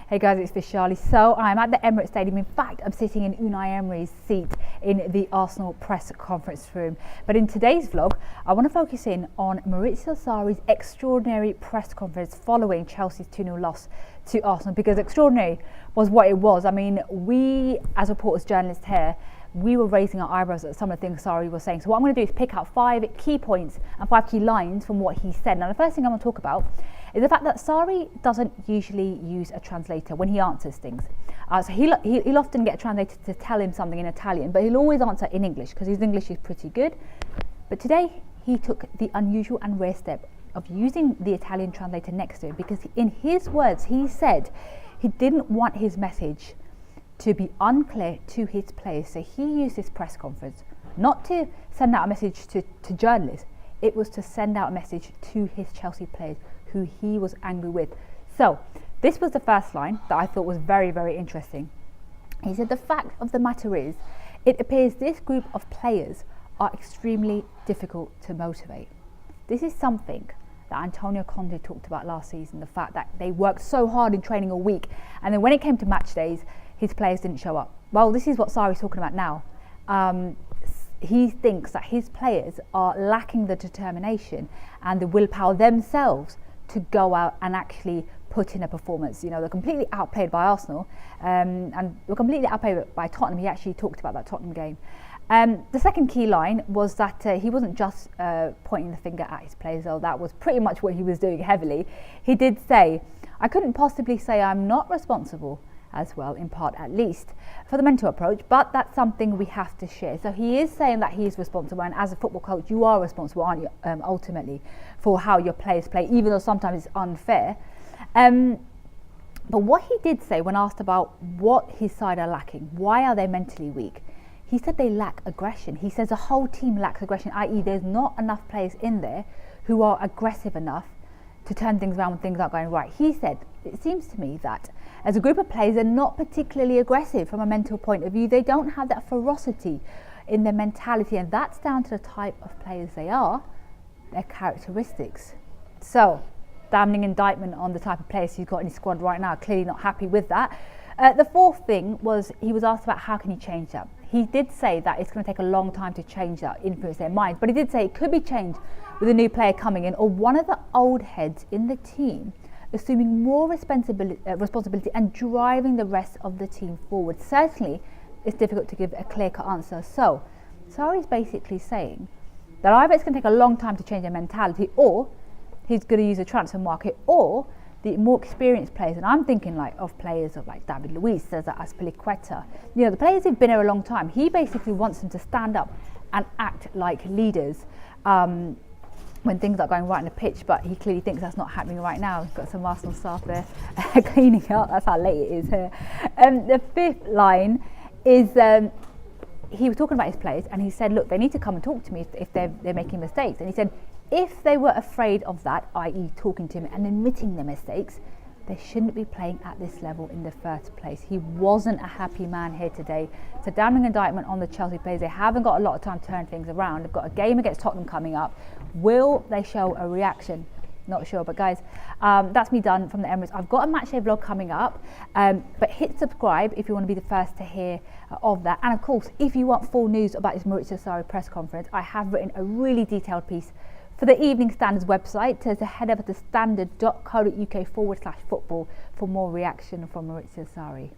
Hey guys, it's Vishali. So I'm at the Emirates Stadium. In fact, I'm sitting in Unai Emery's seat in the Arsenal press conference room. But in today's vlog, I want to focus in on Maurizio Sarri's extraordinary press conference following Chelsea's 2-0 loss to Arsenal, because extraordinary was what it was. I mean, we as reporters, journalists here, we were raising our eyebrows at some of the things Sarri was saying. So what I'm going to do is pick out 5 key points and 5 key lines from what he said. Now, the first thing I'm going to talk about is the fact that Sarri doesn't usually use a translator when he answers things. So he'll often get a translator to tell him something in Italian, but he'll always answer in English because his English is pretty good. But today he took the unusual and rare step of using the Italian translator next to him, because in his words he said he didn't want his message to be unclear to his players. So he used this press conference not to send out a message to journalists, it was to send out a message to his Chelsea players who he was angry with. So this was the first line that I thought was very, very interesting. He said, the fact of the matter is, it appears this group of players are extremely difficult to motivate. This is something that Antonio Conte talked about last season, the fact that they worked so hard in training all week, and then when it came to match days, his players didn't show up. Well, this is what Sarri's talking about now. He thinks that his players are lacking the determination and the willpower themselves to go out and actually put in a performance. You know, they're completely outplayed by Arsenal, and they're completely outplayed by Tottenham. He actually talked about that Tottenham game. The second key line was that he wasn't just pointing the finger at his players, though that was pretty much what he was doing heavily. He did say, I couldn't possibly say I'm not responsible as well, in part at least, for the mental approach, but that's something we have to share. So he is saying that he is responsible, and as a football coach you are responsible, aren't you, ultimately, for how your players play, even though sometimes it's unfair. But what he did say when asked about what his side are lacking, why are they mentally weak, he said they lack aggression. He says the whole team lacks aggression, i.e. there's not enough players in there who are aggressive enough to turn things around when things aren't going right. He said, it seems to me that as a group of players, they're not particularly aggressive from a mental point of view. They don't have that ferocity in their mentality, and that's down to the type of players they are, their characteristics. So, damning indictment on the type of players he's got in his squad right now. Clearly not happy with that. The fourth thing was, he was asked about how can he change that. He did say that it's going to take a long time to change that, influence their minds, but he did say it could be changed with a new player coming in, or one of the old heads in the team assuming more responsibility and driving the rest of the team forward. Certainly, it's difficult to give a clear-cut answer. So, Sarri's basically saying that either it's going to take a long time to change their mentality, or he's going to use a transfer market, or the more experienced players, and I'm thinking of players like David Luiz, Cesar Azpilicueta, you know, the players who've been here a long time. He basically wants them to stand up and act like leaders when things are going right on the pitch, but he clearly thinks that's not happening right now. We've got some Arsenal staff there cleaning up. That's how late it is here. The fifth line is he was talking about his players, and he said, look, they need to come and talk to me if they're making mistakes. And he said, if they were afraid of that, i.e. talking to him and admitting their mistakes, they shouldn't be playing at this level in the first place. He wasn't a happy man here today. It's a damning indictment on the Chelsea players. They haven't got a lot of time to turn things around. They've got a game against Tottenham coming up. Will they show a reaction? Not sure, but guys, that's me done from the Emirates. I've got a matchday vlog coming up, but hit subscribe if you want to be the first to hear of that. And of course, if you want full news about this Maurizio Sarri press conference, I have written a really detailed piece for the Evening Standard's website. So head over to standard.co.uk/football for more reaction from Maurizio Sarri.